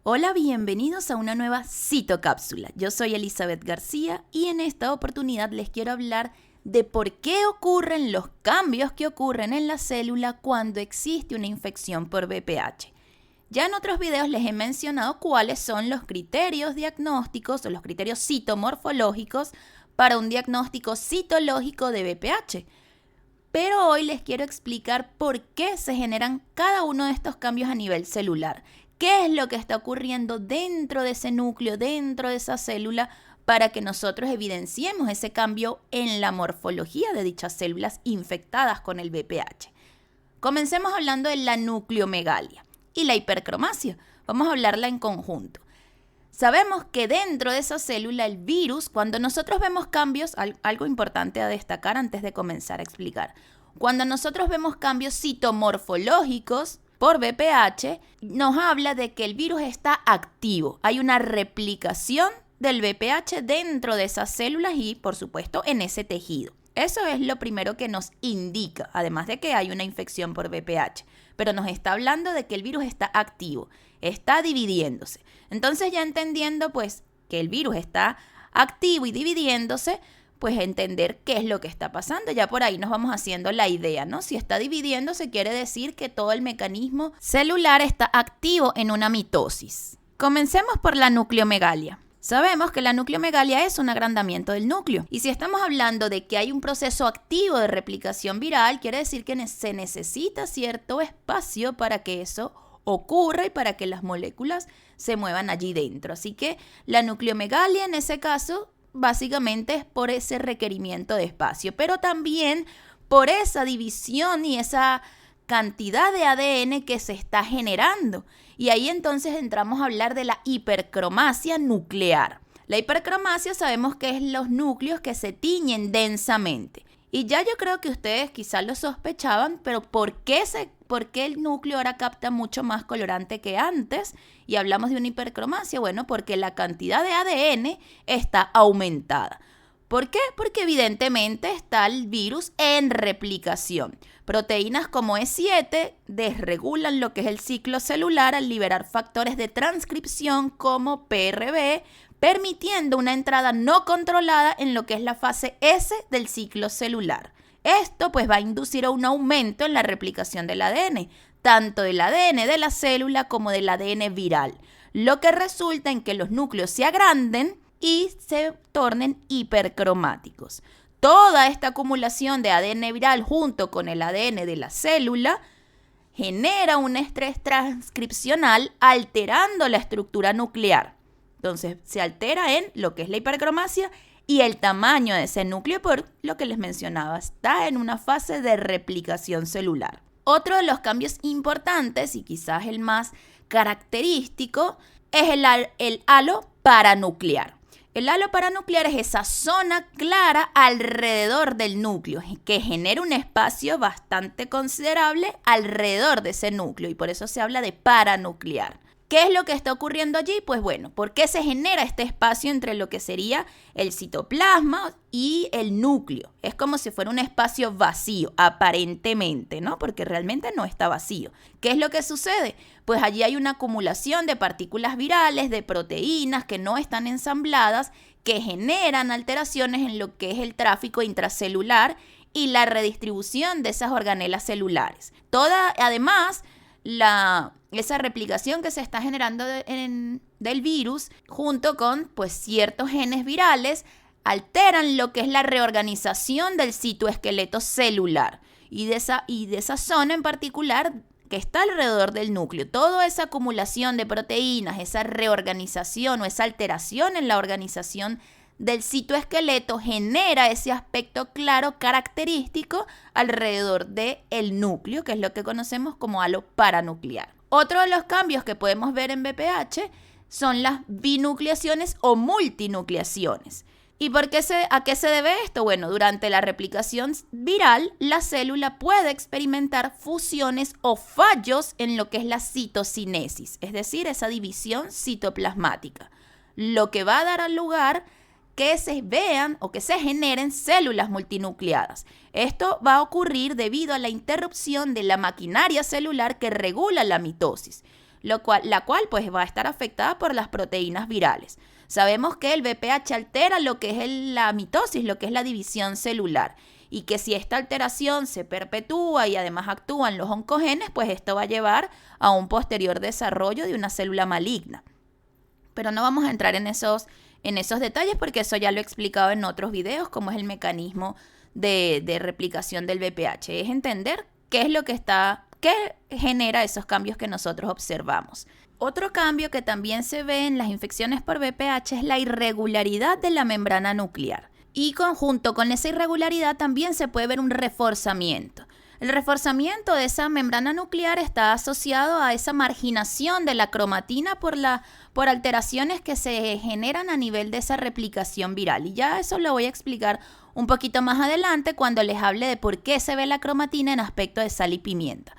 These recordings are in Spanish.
Hola, bienvenidos a una nueva citocápsula. Yo soy Elizabeth García y en esta oportunidad les quiero hablar de por qué ocurren los cambios que ocurren en la célula cuando existe una infección por VPH. Ya en otros videos les he mencionado cuáles son los criterios diagnósticos o los criterios citomorfológicos para un diagnóstico citológico de VPH. Pero hoy les quiero explicar por qué se generan cada uno de estos cambios a nivel celular. ¿Qué es lo que está ocurriendo dentro de ese núcleo, dentro de esa célula, para que nosotros evidenciemos ese cambio en la morfología de dichas células infectadas con el VPH? Comencemos hablando de la nucleomegalia y la hipercromasia. Vamos a hablarla en conjunto. Sabemos que dentro de esa célula el virus, cuando nosotros vemos cambios, algo importante a destacar antes de comenzar a explicar, cuando nosotros vemos cambios citomorfológicos por VPH, nos habla de que el virus está activo. Hay una replicación del VPH dentro de esas células y, por supuesto, en ese tejido. Eso es lo primero que nos indica, además de que hay una infección por VPH. Pero nos está hablando de que el virus está activo, está dividiéndose. Entonces, ya entendiendo pues que el virus está activo y dividiéndose, pues entender qué es lo que está pasando. Ya por ahí nos vamos haciendo la idea, ¿no? Si está dividiéndose, quiere decir que todo el mecanismo celular está activo en una mitosis. Comencemos por la nucleomegalia. Sabemos que la nucleomegalia es un agrandamiento del núcleo. Y si estamos hablando de que hay un proceso activo de replicación viral, quiere decir que se necesita cierto espacio para que eso ocurra y para que las moléculas se muevan allí dentro. Así que la nucleomegalia en ese caso básicamente es por ese requerimiento de espacio, pero también por esa división y esa cantidad de ADN que se está generando. Y ahí entonces entramos a hablar de la hipercromasia nuclear. La hipercromasia sabemos que es los núcleos que se tiñen densamente. Y ya yo creo que ustedes quizás lo sospechaban, pero ¿por qué el núcleo ahora capta mucho más colorante que antes? Y hablamos de una hipercromasia. Bueno, porque la cantidad de ADN está aumentada. ¿Por qué? Porque evidentemente está el virus en replicación. Proteínas como E7 desregulan lo que es el ciclo celular al liberar factores de transcripción como PRB, permitiendo una entrada no controlada en lo que es la fase S del ciclo celular. Esto pues va a inducir a un aumento en la replicación del ADN, tanto del ADN de la célula como del ADN viral, lo que resulta en que los núcleos se agranden y se tornen hipercromáticos. Toda esta acumulación de ADN viral junto con el ADN de la célula genera un estrés transcripcional alterando la estructura nuclear. Entonces se altera en lo que es la hipercromasia y el tamaño de ese núcleo, por lo que les mencionaba, está en una fase de replicación celular. Otro de los cambios importantes y quizás el más característico es el halo paranuclear. El halo paranuclear es esa zona clara alrededor del núcleo que genera un espacio bastante considerable alrededor de ese núcleo y por eso se habla de paranuclear. ¿Qué es lo que está ocurriendo allí? Pues bueno, ¿por qué se genera este espacio entre lo que sería el citoplasma y el núcleo? Es como si fuera un espacio vacío, aparentemente, ¿no? Porque realmente no está vacío. ¿Qué es lo que sucede? Pues allí hay una acumulación de partículas virales, de proteínas que no están ensambladas, que generan alteraciones en lo que es el tráfico intracelular y la redistribución de esas organelas celulares. Además, esa replicación que se está generando del virus junto con pues ciertos genes virales alteran lo que es la reorganización del citoesqueleto celular y de esa zona en particular que está alrededor del núcleo. Toda esa acumulación de proteínas, esa reorganización o esa alteración en la organización del citoesqueleto genera ese aspecto claro característico alrededor del núcleo, que es lo que conocemos como halo paranuclear. Otro de los cambios que podemos ver en VPH son las binucleaciones o multinucleaciones. ¿Y a qué se debe esto? Bueno, durante la replicación viral, la célula puede experimentar fusiones o fallos en lo que es la citocinesis, es decir, esa división citoplasmática, lo que va a dar lugar que se vean o que se generen células multinucleadas. Esto va a ocurrir debido a la interrupción de la maquinaria celular que regula la mitosis, la cual pues va a estar afectada por las proteínas virales. Sabemos que el VPH altera lo que es la mitosis, lo que es la división celular, y que si esta alteración se perpetúa y además actúan los oncogenes, pues esto va a llevar a un posterior desarrollo de una célula maligna. Pero no vamos a entrar en esos detalles porque eso ya lo he explicado en otros videos, cómo es el mecanismo de replicación del VPH. Es entender qué es lo que genera esos cambios que nosotros observamos. Otro cambio que también se ve en las infecciones por VPH es la irregularidad de la membrana nuclear. Y junto con esa irregularidad también se puede ver un reforzamiento. El reforzamiento de esa membrana nuclear está asociado a esa marginación de la cromatina por alteraciones que se generan a nivel de esa replicación viral. Y ya eso lo voy a explicar un poquito más adelante cuando les hable de por qué se ve la cromatina en aspecto de sal y pimienta.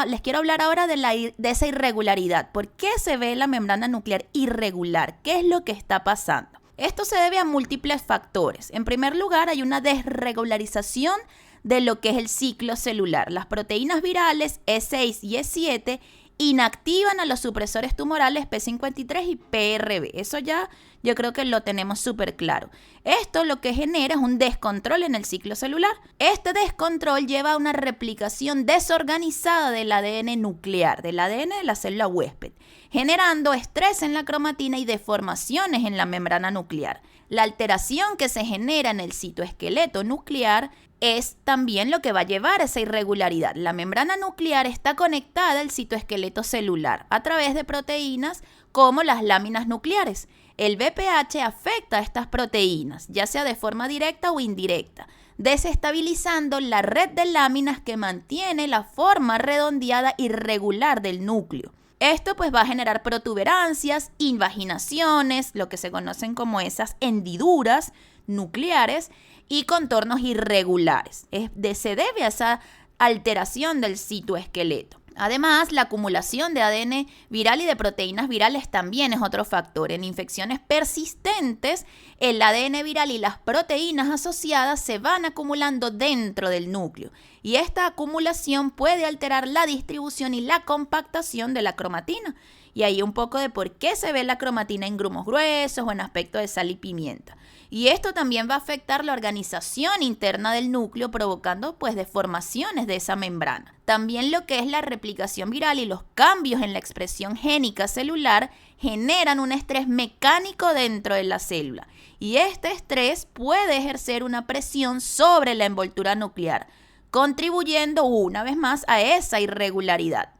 Les quiero hablar ahora de esa irregularidad. ¿Por qué se ve la membrana nuclear irregular? ¿Qué es lo que está pasando? Esto se debe a múltiples factores. En primer lugar, hay una desregularización de lo que es el ciclo celular. Las proteínas virales E6 y E7 inactivan a los supresores tumorales P53 y PRB. Eso ya yo creo que lo tenemos súper claro. Esto lo que genera es un descontrol en el ciclo celular. Este descontrol lleva a una replicación desorganizada del ADN nuclear, del ADN de la célula huésped, generando estrés en la cromatina y deformaciones en la membrana nuclear. La alteración que se genera en el citoesqueleto nuclear es también lo que va a llevar a esa irregularidad. La membrana nuclear está conectada al citoesqueleto celular a través de proteínas como las láminas nucleares. El VPH afecta a estas proteínas, ya sea de forma directa o indirecta, desestabilizando la red de láminas que mantiene la forma redondeada y regular del núcleo. Esto pues va a generar protuberancias, invaginaciones, lo que se conocen como esas hendiduras nucleares y contornos irregulares. Se debe a esa alteración del citoesqueleto. Además, la acumulación de ADN viral y de proteínas virales también es otro factor. En infecciones persistentes, el ADN viral y las proteínas asociadas se van acumulando dentro del núcleo. Y esta acumulación puede alterar la distribución y la compactación de la cromatina. Y ahí un poco de por qué se ve la cromatina en grumos gruesos o en aspecto de sal y pimienta. Y esto también va a afectar la organización interna del núcleo, provocando pues deformaciones de esa membrana. También lo que es la replicación viral y los cambios en la expresión génica celular generan un estrés mecánico dentro de la célula. Y este estrés puede ejercer una presión sobre la envoltura nuclear, contribuyendo una vez más a esa irregularidad.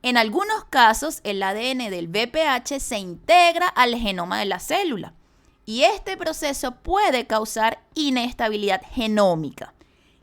En algunos casos, el ADN del VPH se integra al genoma de la célula y este proceso puede causar inestabilidad genómica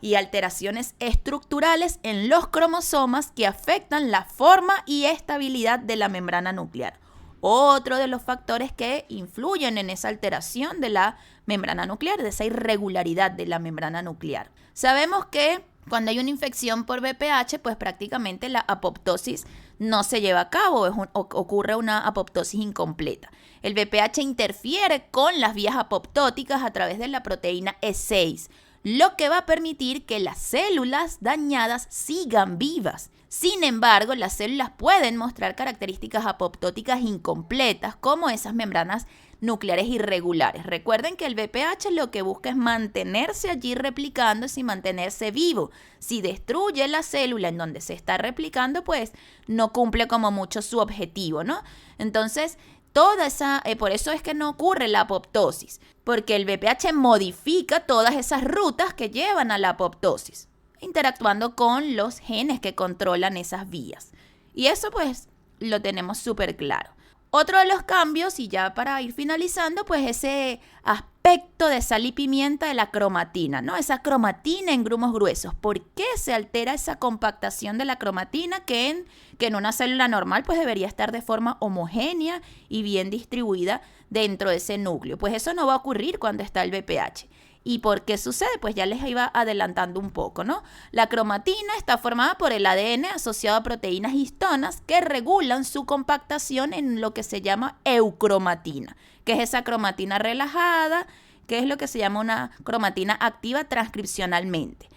y alteraciones estructurales en los cromosomas que afectan la forma y estabilidad de la membrana nuclear. Otro de los factores que influyen en esa alteración de la membrana nuclear, de esa irregularidad de la membrana nuclear. Sabemos que cuando hay una infección por VPH, pues prácticamente la apoptosis no se lleva a cabo, ocurre una apoptosis incompleta. El VPH interfiere con las vías apoptóticas a través de la proteína E6, lo que va a permitir que las células dañadas sigan vivas. Sin embargo, las células pueden mostrar características apoptóticas incompletas, como esas membranas nucleares irregulares. Recuerden que el VPH lo que busca es mantenerse allí replicándose y mantenerse vivo. Si destruye la célula en donde se está replicando, pues no cumple como mucho su objetivo, ¿no? Entonces, por eso es que no ocurre la apoptosis, porque el VPH modifica todas esas rutas que llevan a la apoptosis, interactuando con los genes que controlan esas vías. Y eso pues lo tenemos súper claro. Otro de los cambios, y ya para ir finalizando, pues ese aspecto de sal y pimienta de la cromatina, ¿no? Esa cromatina en grumos gruesos. ¿Por qué se altera esa compactación de la cromatina que en una célula normal pues debería estar de forma homogénea y bien distribuida dentro de ese núcleo? Pues eso no va a ocurrir cuando está el VPH. ¿Y por qué sucede? Pues ya les iba adelantando un poco, ¿no? La cromatina está formada por el ADN asociado a proteínas histonas que regulan su compactación en lo que se llama eucromatina, que es esa cromatina relajada, que es lo que se llama una cromatina activa transcripcionalmente.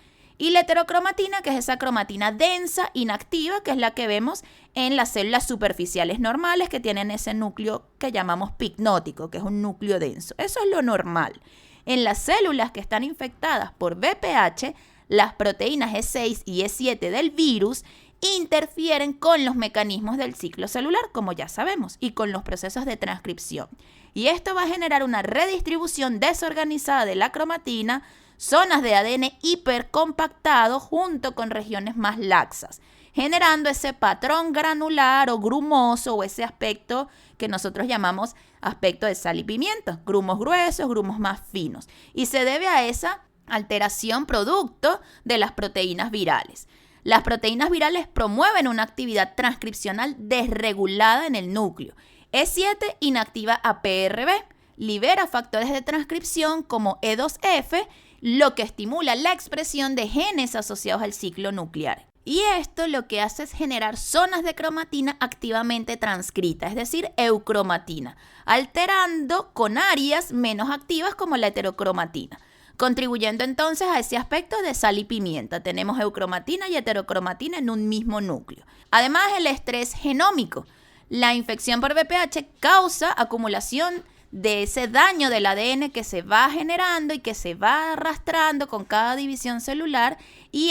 Y la heterocromatina, que es esa cromatina densa, inactiva, que es la que vemos en las células superficiales normales que tienen ese núcleo que llamamos picnótico, que es un núcleo denso. Eso es lo normal. En las células que están infectadas por VPH, las proteínas E6 y E7 del virus interfieren con los mecanismos del ciclo celular, como ya sabemos, y con los procesos de transcripción. Y esto va a generar una redistribución desorganizada de la cromatina, zonas de ADN hipercompactado junto con regiones más laxas, generando ese patrón granular o grumoso o ese aspecto que nosotros llamamos aspecto de sal y pimienta, grumos gruesos, grumos más finos. Y se debe a esa alteración producto de las proteínas virales. Las proteínas virales promueven una actividad transcripcional desregulada en el núcleo. E7 inactiva a PRB, libera factores de transcripción como E2F, lo que estimula la expresión de genes asociados al ciclo nuclear. Y esto lo que hace es generar zonas de cromatina activamente transcritas, es decir, eucromatina, alterando con áreas menos activas como la heterocromatina, contribuyendo entonces a ese aspecto de sal y pimienta. Tenemos eucromatina y heterocromatina en un mismo núcleo. Además, el estrés genómico. La infección por VPH causa acumulación de ese daño del ADN que se va generando y que se va arrastrando con cada división celular y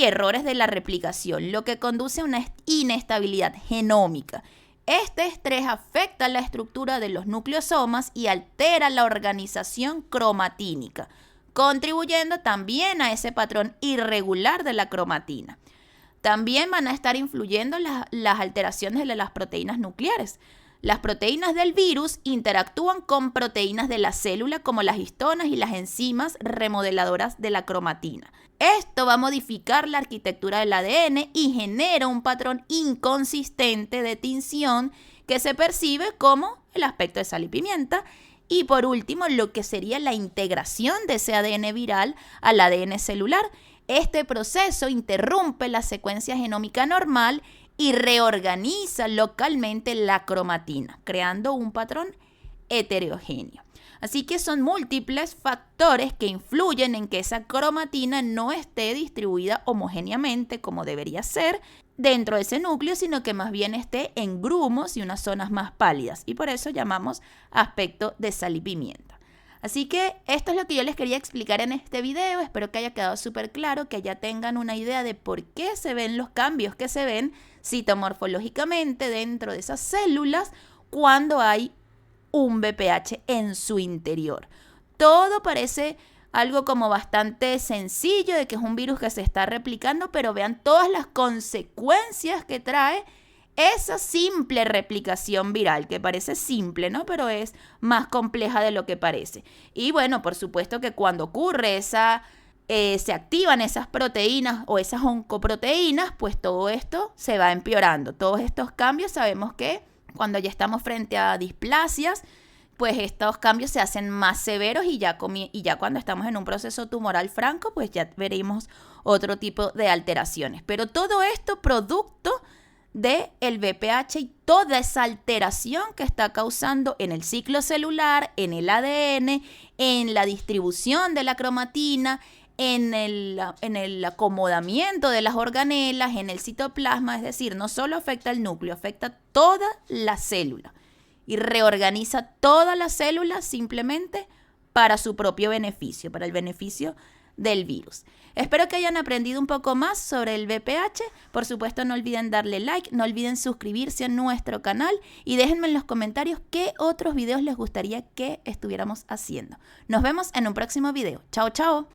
errores de la replicación, lo que conduce a una inestabilidad genómica. Este estrés afecta la estructura de los nucleosomas y altera la organización cromatínica, contribuyendo también a ese patrón irregular de la cromatina. También van a estar influyendo las alteraciones de las proteínas nucleares. Las proteínas del virus interactúan con proteínas de la célula como las histonas y las enzimas remodeladoras de la cromatina. Esto va a modificar la arquitectura del ADN y genera un patrón inconsistente de tinción que se percibe como el aspecto de sal y pimienta. Y por último, lo que sería la integración de ese ADN viral al ADN celular. Este proceso interrumpe la secuencia genómica normal y reorganiza localmente la cromatina, creando un patrón heterogéneo. Así que son múltiples factores que influyen en que esa cromatina no esté distribuida homogéneamente como debería ser dentro de ese núcleo, sino que más bien esté en grumos y unas zonas más pálidas. Y por eso llamamos aspecto de sal y pimienta. Así que esto es lo que yo les quería explicar en este video. Espero que haya quedado súper claro, que ya tengan una idea de por qué se ven los cambios que se ven citomorfológicamente dentro de esas células cuando hay un VPH en su interior. Todo parece algo como bastante sencillo de que es un virus que se está replicando, pero vean todas las consecuencias que trae esa simple replicación viral, que parece simple, ¿no? Pero es más compleja de lo que parece. Y bueno, por supuesto que cuando ocurre se activan esas proteínas o esas oncoproteínas, pues todo esto se va empeorando. Todos estos cambios sabemos que cuando ya estamos frente a displasias, pues estos cambios se hacen más severos y ya cuando estamos en un proceso tumoral franco, pues ya veremos otro tipo de alteraciones. Pero todo esto producto del VPH y toda esa alteración que está causando en el ciclo celular, en el ADN, en la distribución de la cromatina, en el acomodamiento de las organelas, en el citoplasma. Es decir, no solo afecta el núcleo, afecta toda la célula y reorganiza toda la célula simplemente para su propio beneficio, para el beneficio del virus. Espero que hayan aprendido un poco más sobre el VPH. Por supuesto, no olviden darle like, no olviden suscribirse a nuestro canal y déjenme en los comentarios qué otros videos les gustaría que estuviéramos haciendo. Nos vemos en un próximo video. Chao, chao.